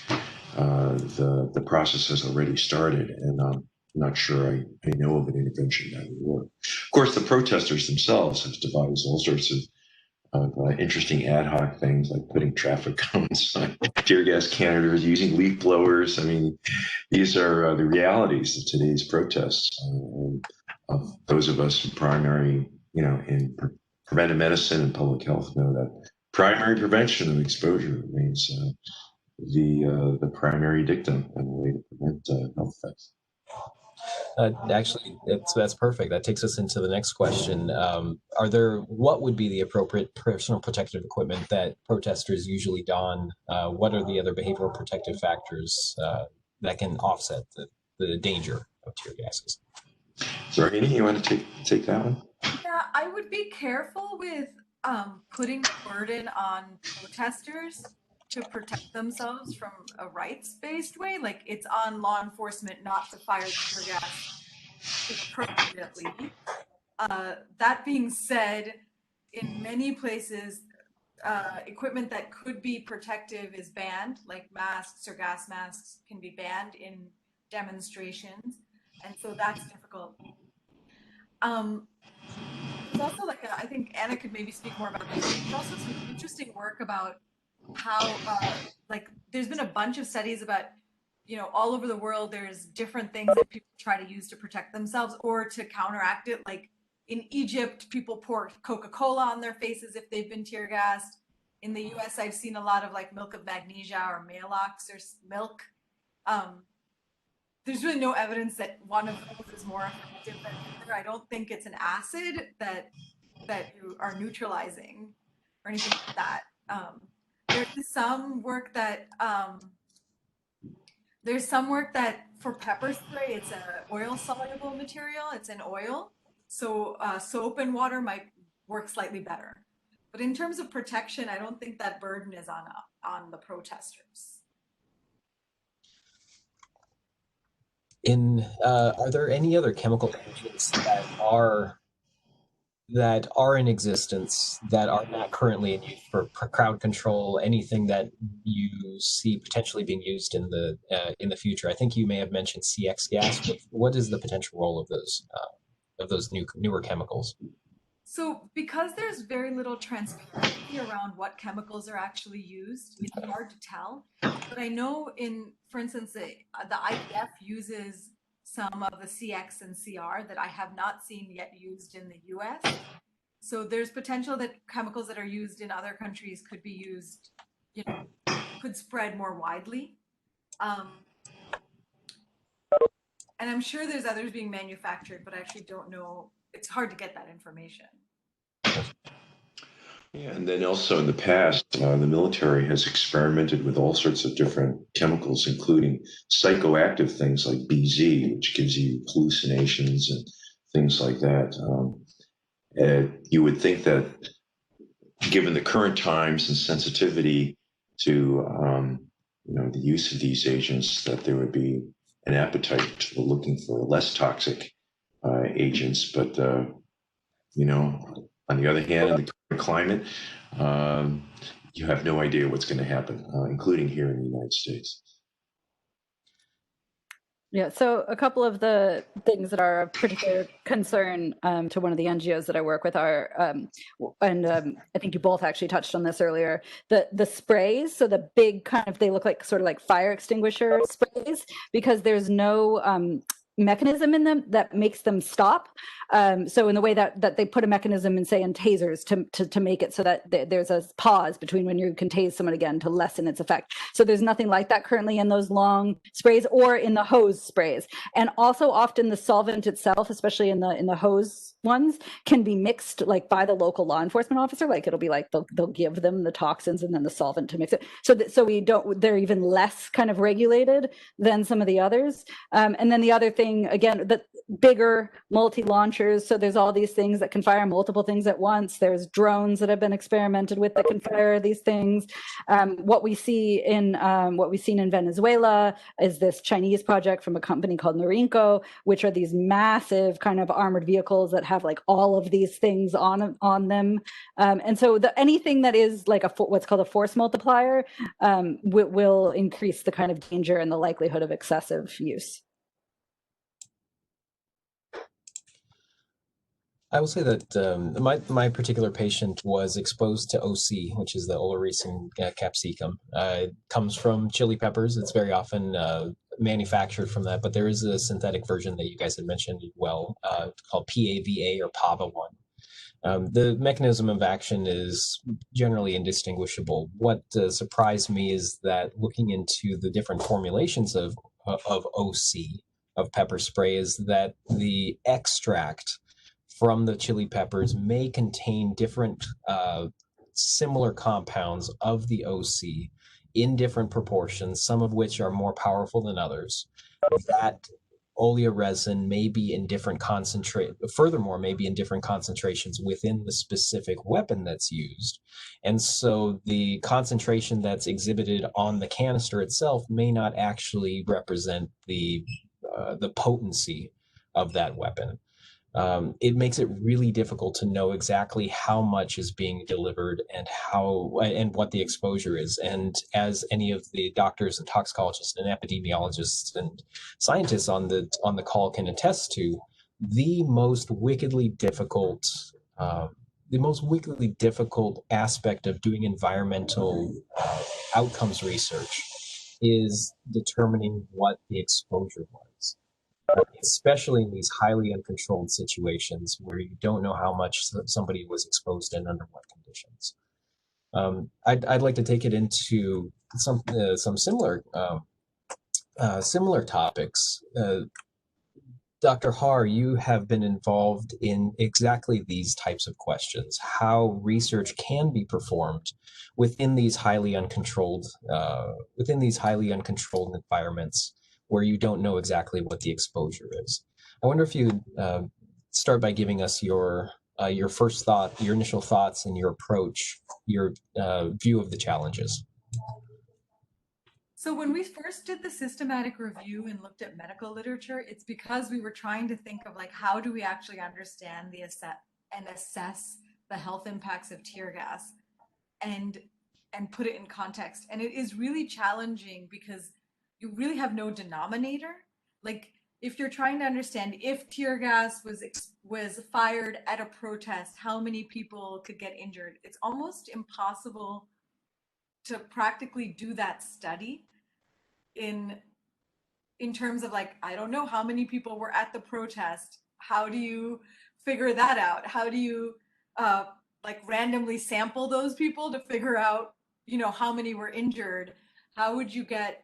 the process has already started, and I'm not sure I know of an intervention that would work. Of course, the protesters themselves have devised all sorts of interesting ad hoc things, like putting traffic cones on tear gas canisters, using leaf blowers. I mean, these are the realities of today's protests. Of those of us in primary, in preventive medicine and public health, know that primary prevention of exposure remains the primary dictum and the way to prevent health effects. Actually, that's perfect. That takes us into the next question. What would be the appropriate personal protective equipment that protesters usually don? What are the other behavioral protective factors that can offset the danger of tear gases? Rohini, you want to take that one? Yeah, I would be careful with putting the burden on protesters to protect themselves from a rights-based way. Like, it's on law enforcement not to fire tear gas inappropriately. That being said, in many places, equipment that could be protective is banned, like masks or gas masks can be banned in demonstrations, and so that's difficult. There's also I think Anna could maybe speak more about this. There's also some interesting work about how there's been a bunch of studies about all over the world there's different things that people try to use to protect themselves or to counteract it. Like in Egypt, people pour Coca-Cola on their faces if they've been tear gassed. In the US, I've seen a lot of milk of magnesia or Maalox or milk. There's really no evidence that one of those is more effective than the other. I don't think it's an acid that you are neutralizing or anything like that. There's some work that for pepper spray, it's an oil soluble material. It's an oil, so soap and water might work slightly better. But in terms of protection, I don't think that burden is on the protesters. Are there any other chemical agents that are that are in existence that are not currently in use for crowd control, anything that you see potentially being used in the future? I think you may have mentioned CX gas. What is the potential role of those newer chemicals? So because there's very little transparency around what chemicals are actually used, it's hard to tell. But I know for instance, the IDF uses some of the CX and CR that I have not seen yet used in the US. So there's potential that chemicals that are used in other countries could be used, could spread more widely. And I'm sure there's others being manufactured, but I actually don't know. It's hard to get that information. Yeah, and then also in the past, the military has experimented with all sorts of different chemicals, including psychoactive things like BZ, which gives you hallucinations and things like that. You would think that, given the current times and sensitivity to the use of these agents, that there would be an appetite for looking for less toxic agents. But on the other hand, in the current climate, you have no idea what's going to happen, including here in the United States. Yeah, so a couple of the things that are of particular concern to one of the NGOs that I work with are, I think you both actually touched on this earlier, the sprays. So the big kind of, they look like sort of like fire extinguisher sprays, because there's no mechanism in them that makes them stop. So in the way that they put a mechanism in, say, in tasers to make it so that there's a pause between when you can tase someone again to lessen its effect. So there's nothing like that currently in those long sprays or in the hose sprays. And also often the solvent itself, especially in the hose ones, can be mixed like by the local law enforcement officer. Like it'll be like they'll give them the toxins and then the solvent to mix it. So we don't, they're even less kind of regulated than some of the others. And then the other thing, again, the bigger multi-launchers. So there's all these things that can fire multiple things at once. There's drones that have been experimented with that can fire these things. What we've seen in Venezuela is this Chinese project from a company called Norinco, which are these massive kind of armored vehicles that have like all of these things on them. And so anything that is like what's called a force multiplier will increase the kind of danger and the likelihood of excessive use. I will say that my particular patient was exposed to OC, which is the Olaricin capsicum. It comes from chili peppers. It's very often manufactured from that, but there is a synthetic version that you guys had mentioned as well, called PAVA or PAVA1. The mechanism of action is generally indistinguishable. What surprised me is that looking into the different formulations of OC, of pepper spray, is that the extract from the chili peppers may contain different similar compounds of the OC in different proportions, some of which are more powerful than others. That oleoresin may be in different furthermore, may be in different concentrations within the specific weapon that's used. And so the concentration that's exhibited on the canister itself may not actually represent the potency of that weapon. It makes it really difficult to know exactly how much is being delivered and what the exposure is. And as any of the doctors and toxicologists and epidemiologists and scientists on the call can attest to, the most wickedly difficult aspect of doing environmental outcomes research is determining what the exposure was. Especially in these highly uncontrolled situations where you don't know how much somebody was exposed and under what conditions. I'd like to take it into some similar topics. Dr. Haar, you have been involved in exactly these types of questions: how research can be performed within these highly uncontrolled environments where you don't know exactly what the exposure is. I wonder if you start by giving us your first thought, your initial thoughts, and your approach, your view of the challenges. So when we first did the systematic review and looked at medical literature, it's because we were trying to think of like, how do we actually understand the and assess the health impacts of tear gas and put it in context. And it is really challenging because you really have no denominator. Like if you're trying to understand if tear gas was fired at a protest, how many people could get injured, it's almost impossible to practically do that study in terms of like, I don't know how many people were at the protest. How do you figure that out? How do you like randomly sample those people to figure out, you know, how many were injured? How would you get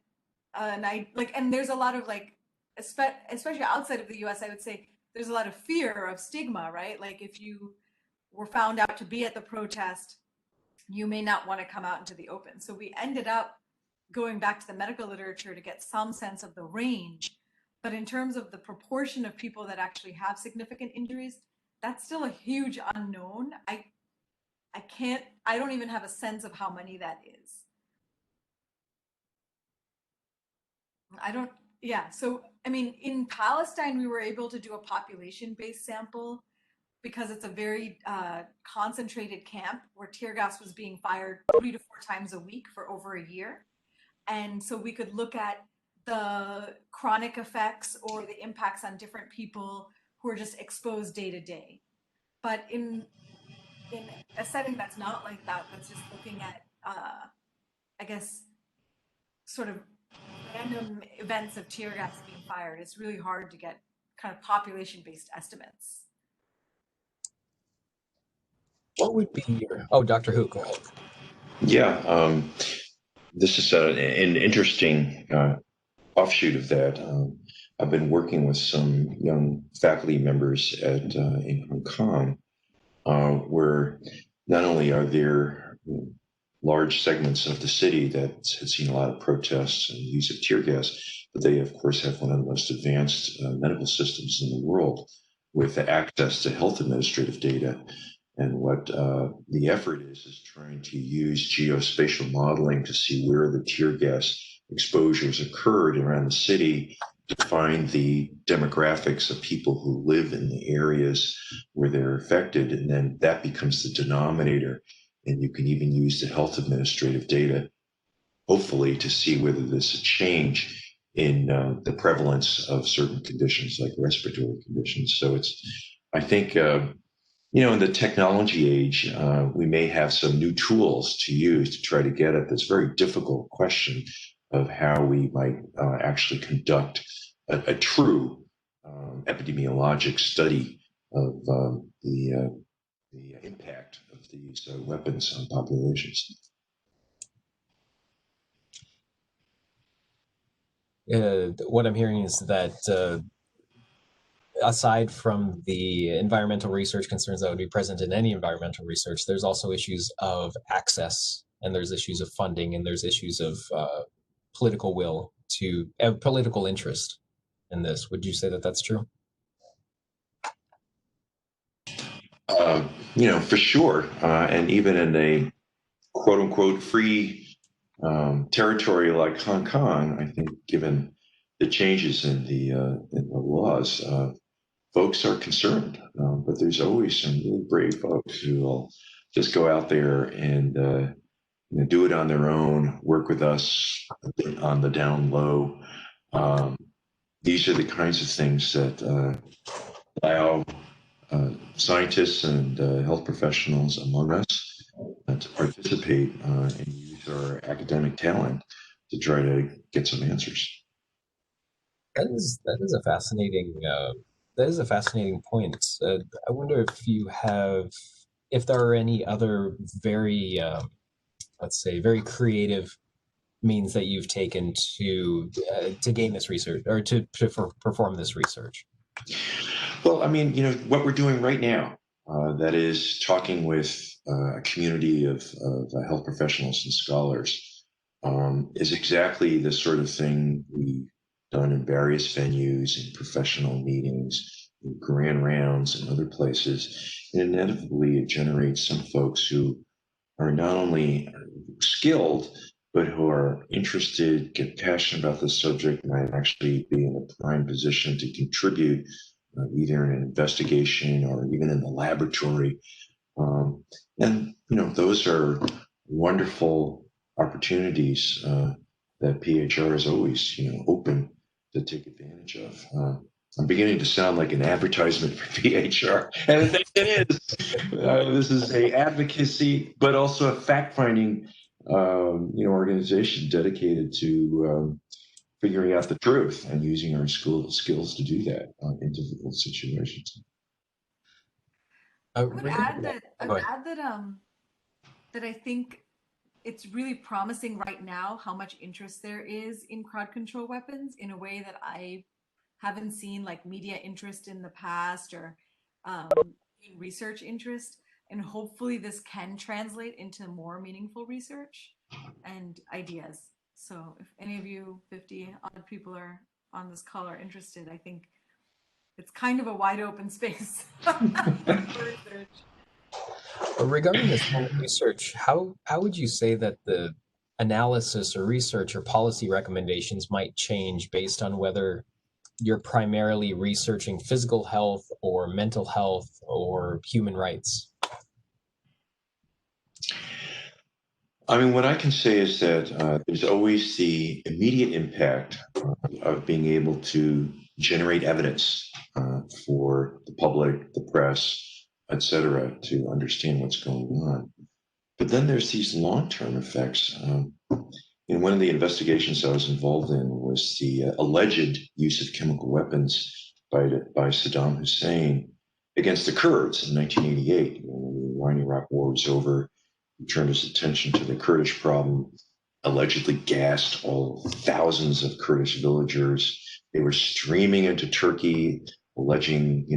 and there's a lot of like, especially outside of the US, I would say there's a lot of fear of stigma, right? Like if you were found out to be at the protest, you may not want to come out into the open. So we ended up going back to the medical literature to get some sense of the range. But in terms of the proportion of people that actually have significant injuries, that's still a huge unknown. I don't even have a sense of how many that is. So, I mean, in Palestine, we were able to do a population-based sample because it's a very concentrated camp where tear gas was being fired 3 to 4 times a week for over a year. And so we could look at the chronic effects or the impacts on different people who are just exposed day to day. But in a setting that's not like that, that's just looking at, I guess, sort of random events of tear gas being fired, it's really hard to get kind of population-based estimates. What would be your, Dr. Hu, go ahead. Yeah, this is an interesting offshoot of that. I've been working with some young faculty members in Hong Kong, where not only are there large segments of the city that had seen a lot of protests and use of tear gas, but they, of course, have one of the most advanced medical systems in the world with access to health administrative data. And what the effort is trying to use geospatial modeling to see where the tear gas exposures occurred around the city to find the demographics of people who live in the areas where they're affected. And then that becomes the denominator. And you can even use the health administrative data, hopefully, to see whether there's a change in the prevalence of certain conditions like respiratory conditions. So I think, in the technology age, we may have some new tools to use to try to get at this very difficult question of how we might actually conduct a true epidemiologic study of the impact of these weapons on populations. What I'm hearing is that aside from the environmental research concerns that would be present in any environmental research, there's also issues of access, and there's issues of funding, and there's issues of political will to political interest in this. Would you say that that's true? For sure. And even in a quote unquote free territory like Hong Kong, I think given the changes in the laws, folks are concerned, but there's always some really brave folks who will just go out there and do it on their own, work with us a bit on the down low. These are the kinds of things that allow scientists and health professionals among us to participate and use our academic talent to try to get some answers. That is a fascinating point. I wonder if there are any other very, let's say, very creative means that you've taken to gain this research or to perform this research. Well, I mean, what we're doing right now, that is talking with a community of health professionals and scholars, is exactly the sort of thing we've done in various venues, in professional meetings, in grand rounds, and other places. And inevitably, it generates some folks who are not only skilled, but who are interested, get passionate about the subject, might actually be in a prime position to contribute either in an investigation or even in the laboratory. And those are wonderful opportunities that PHR is always open to take advantage of. I'm beginning to sound like an advertisement for PHR, and I think it is. This is a advocacy, but also a fact-finding, organization dedicated to figuring out the truth and using our skills to do that in difficult situations. I would add that I think it's really promising right now how much interest there is in crowd control weapons in a way that I haven't seen, like media interest in the past or research interest. And hopefully this can translate into more meaningful research and ideas. So if any of you 50 odd people are on this call are interested, I think it's kind of a wide open space for research. Regarding this kind of research, how would you say that the analysis or research or policy recommendations might change based on whether you're primarily researching physical health or mental health or human rights? I mean, what I can say is that there's always the immediate impact of being able to generate evidence for the public, the press, et cetera, to understand what's going on. But then there's these long-term effects. One of the investigations I was involved in was the alleged use of chemical weapons by Saddam Hussein against the Kurds in 1988. When the Iran-Iraq war was over, he turned his attention to the Kurdish problem, allegedly gassed thousands of Kurdish villagers. They were streaming into Turkey, alleging,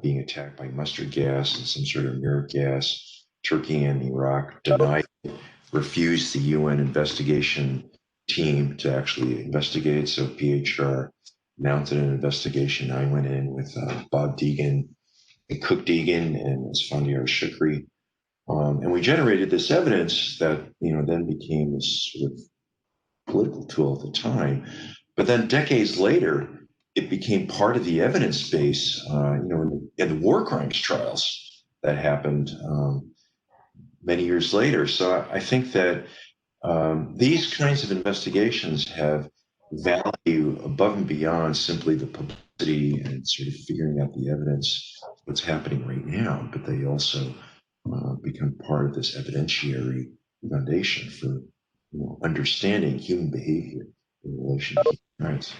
being attacked by mustard gas and some sort of nerve gas. Turkey and Iraq denied it, refused the UN investigation team to actually investigate. So PHR mounted an investigation. I went in with Bob Deegan, and Cook Deegan, and Asfandiar Shukri. And we generated this evidence that, then became this sort of political tool at the time. But then decades later, it became part of the evidence base, in the war crimes trials that happened many years later. So I think that these kinds of investigations have value above and beyond simply the publicity and sort of figuring out the evidence, what's happening right now, but they also become part of this evidentiary foundation for understanding human behavior in relation to human rights.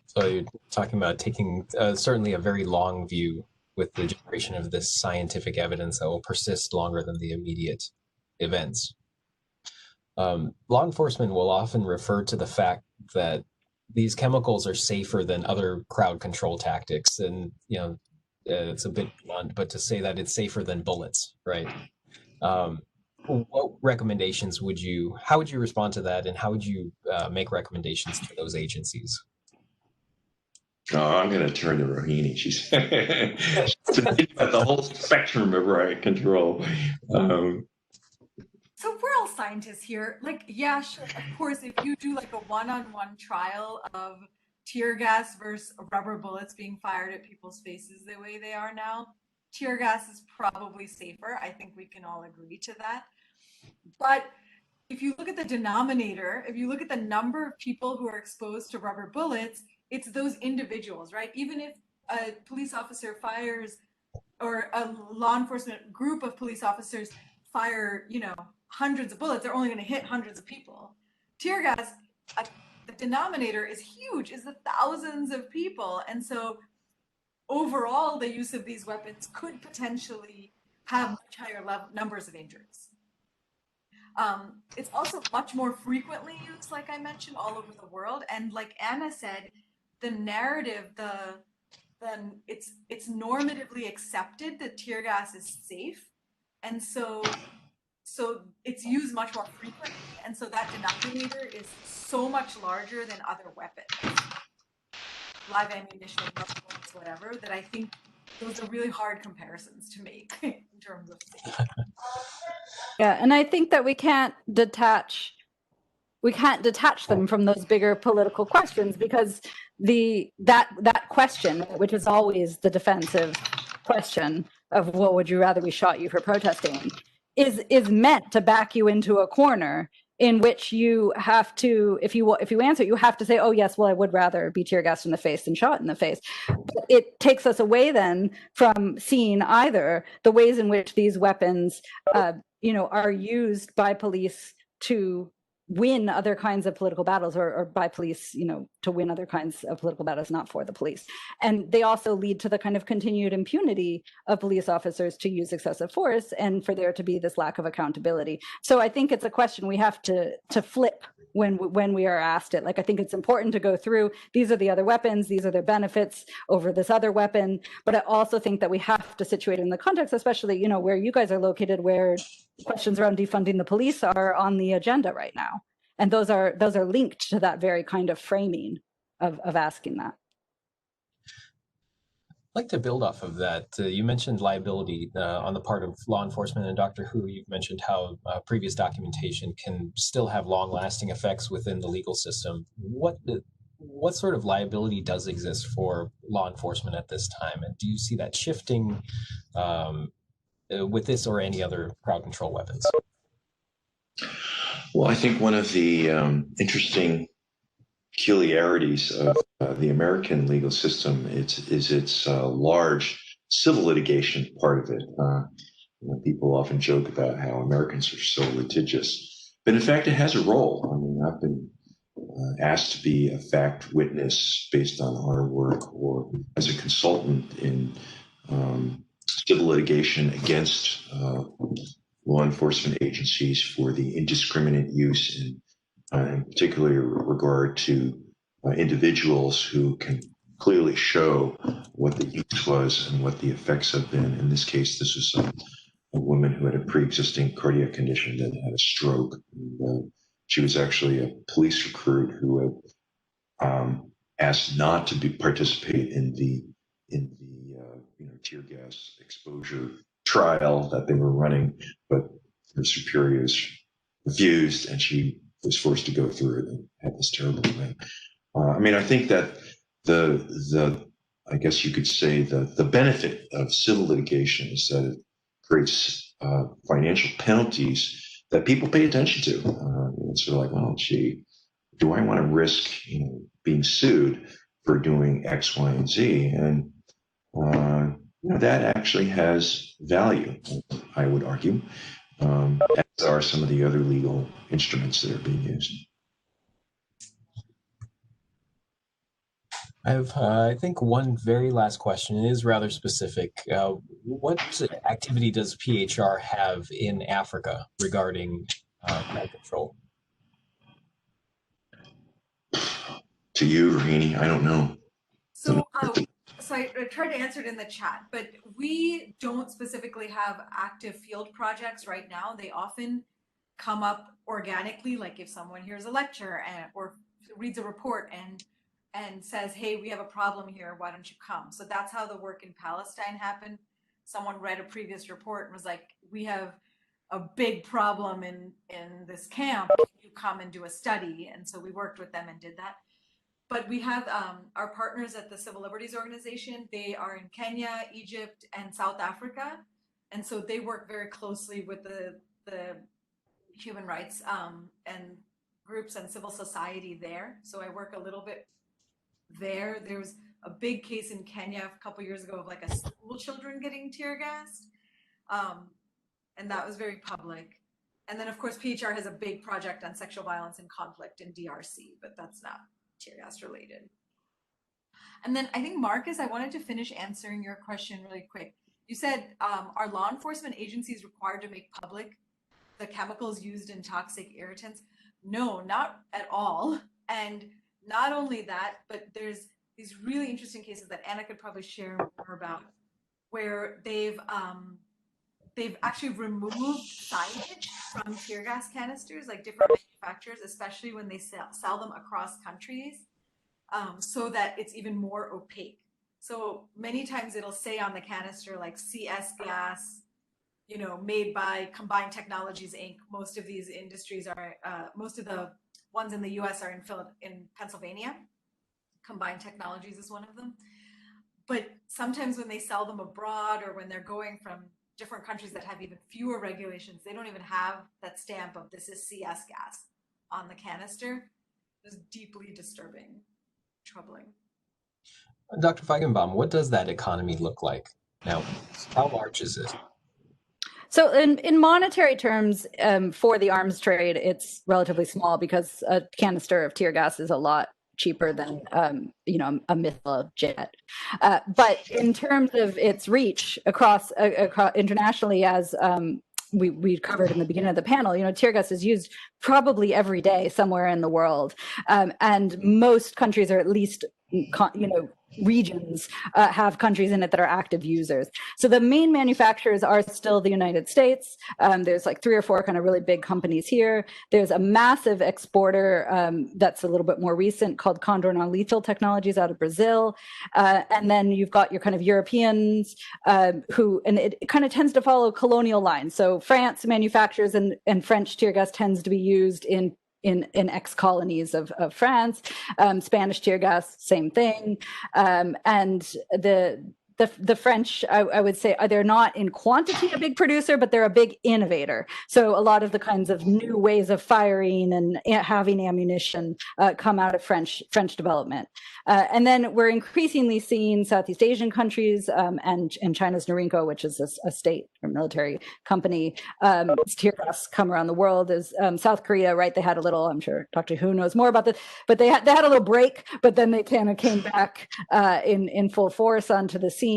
So you're talking about taking certainly a very long view with the generation of this scientific evidence that will persist longer than the immediate events. Law enforcement will often refer to the fact that these chemicals are safer than other crowd control tactics, and it's a bit blunt, but to say that it's safer than bullets, right? What recommendations how would you respond to that, and how would you make recommendations to those agencies? Oh, I'm going to turn to Rohini. She's got the whole spectrum of riot control. So we're all scientists here. Like, yeah, sure. Of course, if you do like a one-on-one trial of tear gas versus rubber bullets being fired at people's faces the way they are now, tear gas is probably safer. I think we can all agree to that. But if you look at the denominator, if you look at the number of people who are exposed to rubber bullets, it's those individuals, right? Even if a police officer fires, or a law enforcement group of police officers fire, hundreds of bullets, they're only going to hit hundreds of people. Tear gas, the denominator is huge, is the thousands of people. And so overall, the use of these weapons could potentially have much higher numbers of injuries. It's also much more frequently used, like I mentioned, all over the world. And like Anna said, the narrative, it's normatively accepted that tear gas is safe. And so it's used much more frequently. And so that denominator is so much larger than other weapons, live ammunition, bullets, whatever, that I think those are really hard comparisons to make in terms of safety. Yeah, and I think that we can't detach we can't detach them from those bigger political questions, because that question, which is always the defensive question of, well, would you rather we shot you for protesting, is meant to back you into a corner in which you have to, if you answer, you have to say, oh yes, well, I would rather be tear gassed in the face than shot in the face. But it takes us away then from seeing either the ways in which these weapons, are used by police to win other kinds of political battles, or by police, to win other kinds of political battles, not for the police. And they also lead to the kind of continued impunity of police officers to use excessive force, and for there to be this lack of accountability. So I think it's a question we have to flip when we are asked it. Like, I think it's important to go through, these are the other weapons, these are their benefits over this other weapon. But I also think that we have to situate it in the context, especially, where you guys are located, where questions around defunding the police are on the agenda right now. And those are linked to that very kind of framing of asking that. I'd like to build off of that. You mentioned liability on the part of law enforcement, and Dr. Hu, you've mentioned how previous documentation can still have long-lasting effects within the legal system. What sort of liability does exist for law enforcement at this time? And do you see that shifting with this or any other crowd control weapons? Well, I think one of the interesting peculiarities of the American legal system is its large civil litigation part of it. People often joke about how Americans are so litigious, but in fact, it has a role. I mean, I've been asked to be a fact witness based on our work, or as a consultant in civil litigation against law enforcement agencies for the indiscriminate use in particular regard to individuals who can clearly show what the use was and what the effects have been. In this case, this was a woman who had a pre-existing cardiac condition that had a stroke. And, she was actually a police recruit who had asked not to participate in the tear gas exposure trial that they were running, but her superiors refused, and she was forced to go through it and had this terrible event. I think that I guess you could say the benefit of civil litigation is that it creates financial penalties that people pay attention to. It's sort of like, well, gee, do I want to risk, being sued for doing X, Y, and Z? And that actually has value, I would argue, as are some of the other legal instruments that are being used. I have, I think, one very last question. It is rather specific. What activity does PHR have in Africa regarding crowd control? To you, Rohini, I don't know. So I tried to answer it in the chat, but we don't specifically have active field projects right now. They often come up organically, like if someone hears a lecture or reads a report and says, hey, we have a problem here, why don't you come? So that's how the work in Palestine happened. Someone read a previous report and was like, we have a big problem in this camp, you come and do a study. And so we worked with them and did that. But we have our partners at the Civil Liberties Organization. They are in Kenya, Egypt, and South Africa. And so they work very closely with the human rights and groups and civil society there. So I work a little bit there. There was a big case in Kenya a couple years ago of like a school children getting tear gassed. And that was very public. And then of course, PHR has a big project on sexual violence and conflict in DRC, but that's not tear gas related. And then I think, Marcus, I wanted to finish answering your question really quick. You said, are law enforcement agencies required to make public the chemicals used in toxic irritants? No, not at all. And not only that, but there's these really interesting cases that Anna could probably share more about, where they've actually removed signage from tear gas canisters, like different manufacturers, especially when they sell them across countries, so that it's even more opaque. So many times it'll say on the canister like CS gas, made by Combined Technologies Inc. Most of these industries are, most of the ones in the U.S. are in Pennsylvania. Combined Technologies is one of them. But sometimes when they sell them abroad or when they're going from different countries that have even fewer regulations, they don't even have that stamp of this is CS gas on the canister. It's deeply disturbing, troubling. Dr. Feigenbaum, what does that economy look like now? How large is it? So in monetary terms, for the arms trade, it's relatively small because a canister of tear gas is a lot cheaper than a missile jet. But in terms of its reach across internationally, as we covered in the beginning of the panel, tear gas is used probably every day somewhere in the world, and most countries, or at least regions, have countries in it that are active users. So the main manufacturers are still the United States. There's like 3 or 4 kind of really big companies here. There's a massive exporter that's a little bit more recent called Condor Non-Lethal Technologies out of Brazil. And then you've got your kind of Europeans and it kind of tends to follow colonial lines. So France manufactures and French tear gas tends to be used in ex-colonies of France. Spanish tear gas, same thing. And the French, I would say, they're not in quantity a big producer, but they're a big innovator. So a lot of the kinds of new ways of firing and having ammunition come out of French development. And then we're increasingly seeing Southeast Asian countries and China's Norinco, which is a state or military company, tear gas come around the world. Is South Korea, right? They had a little, I'm sure Dr. Hu knows more about this, but they had a little break, but then they kind of came back in full force onto the scene.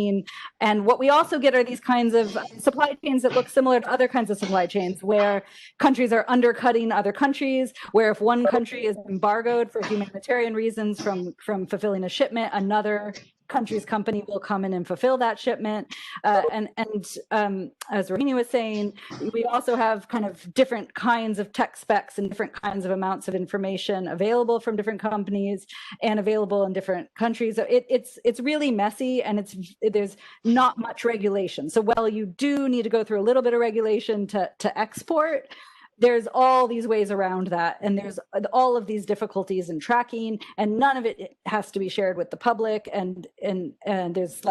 And what we also get are these kinds of supply chains that look similar to other kinds of supply chains, where countries are undercutting other countries, where if one country is embargoed for humanitarian reasons from fulfilling a shipment, another country's company will come in and fulfill that shipment. And as Rohini was saying, we also have kind of different kinds of tech specs and different kinds of amounts of information available from different companies and available in different countries. So it's really messy, and there's not much regulation. So while you do need to go through a little bit of regulation to export, there's all these ways around that, and there's all of these difficulties in tracking, and none of it has to be shared with the public, and there's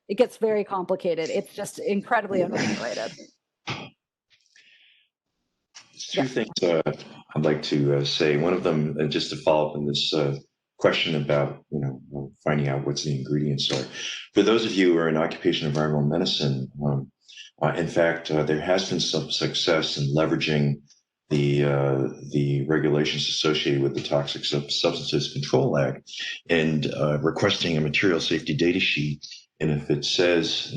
it gets very complicated. It's just incredibly unregulated. There's 2 things I'd like to say. One of them, just to follow up on this question about finding out what the ingredients are. For those of you who are in occupational environmental medicine, in fact, there has been some success in leveraging the regulations associated with the Toxic Substances Control Act and requesting a material safety data sheet. And if it says,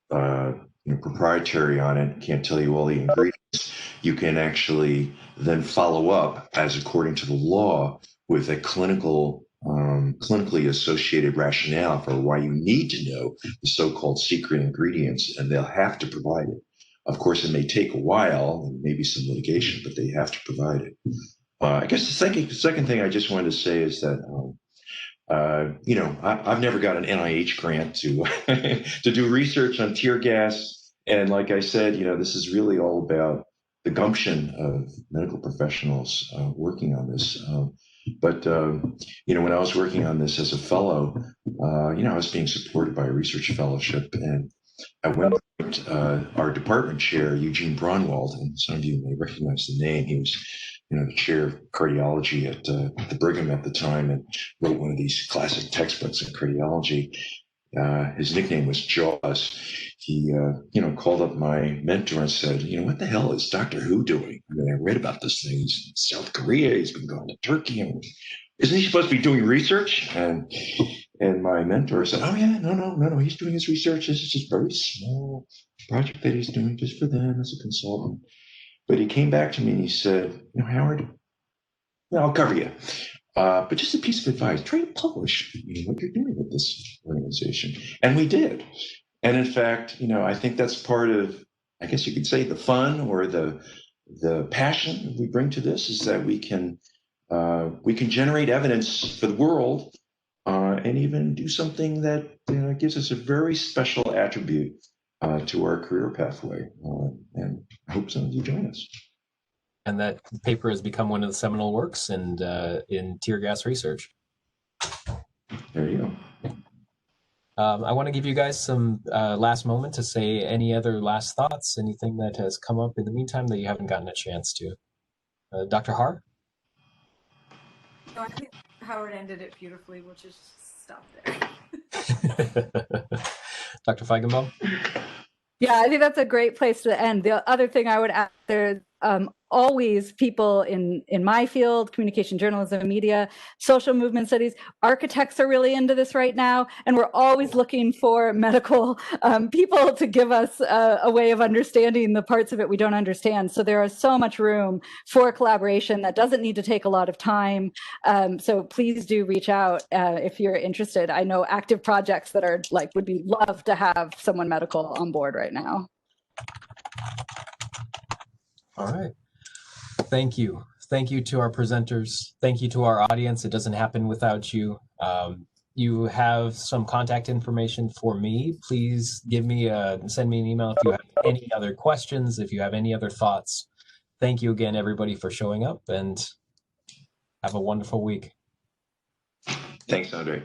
proprietary on it, can't tell you all the ingredients, you can actually then follow up as according to the law with a clinically associated rationale for why you need to know the so-called secret ingredients, and they'll have to provide it. Of course, it may take a while and maybe some litigation, but they have to provide it. I guess the second thing I just wanted to say is that, I've never got an NIH grant to to do research on tear gas. And like I said, this is really all about the gumption of medical professionals working on this. But when I was working on this as a fellow, I was being supported by a research fellowship, and at one point, our department chair, Eugene Braunwald, and some of you may recognize the name, he was the chair of cardiology at the Brigham at the time, and wrote one of these classic textbooks in cardiology. His nickname was Jaws. He, called up my mentor and said, what the hell is Dr. Who doing? I mean, I read about this thing. He's in South Korea. He's been going to Turkey. And isn't he supposed to be doing research? And my mentor said, oh, yeah, no. He's doing his research. This is just a very small project that he's doing just for them as a consultant. But he came back to me and he said, Howard, I'll cover you. But just a piece of advice, try to publish what you're doing with this organization. And we did. And in fact, I think that's part of, I guess you could say, the fun or the passion we bring to this is that we can generate evidence for the world and even do something that gives us a very special attribute to our career pathway. And I hope some of you join us. and that paper has become one of the seminal works in tear gas research. There you go. I want to give you guys some last moment to say any other last thoughts, anything that has come up in the meantime that you haven't gotten a chance to. Dr. Haar? No, I think Howard ended it beautifully. We'll just stop there. Dr. Feigenbaum? Yeah, I think that's a great place to end. The other thing I would add, there's always people in my field, communication journalism, media, social movement studies, architects are really into this right now. And we're always looking for medical people to give us a way of understanding the parts of it we don't understand. So there is so much room for collaboration that doesn't need to take a lot of time. So please do reach out if you're interested. I know active projects that are would be love to have someone medical on board right now. All right. Thank you. Thank you to our presenters. Thank you to our audience. It doesn't happen without you. You have some contact information for me. Please send me an email if you have any other questions, if you have any other thoughts. Thank you again, everybody, for showing up, and have a wonderful week. Thanks, Andre.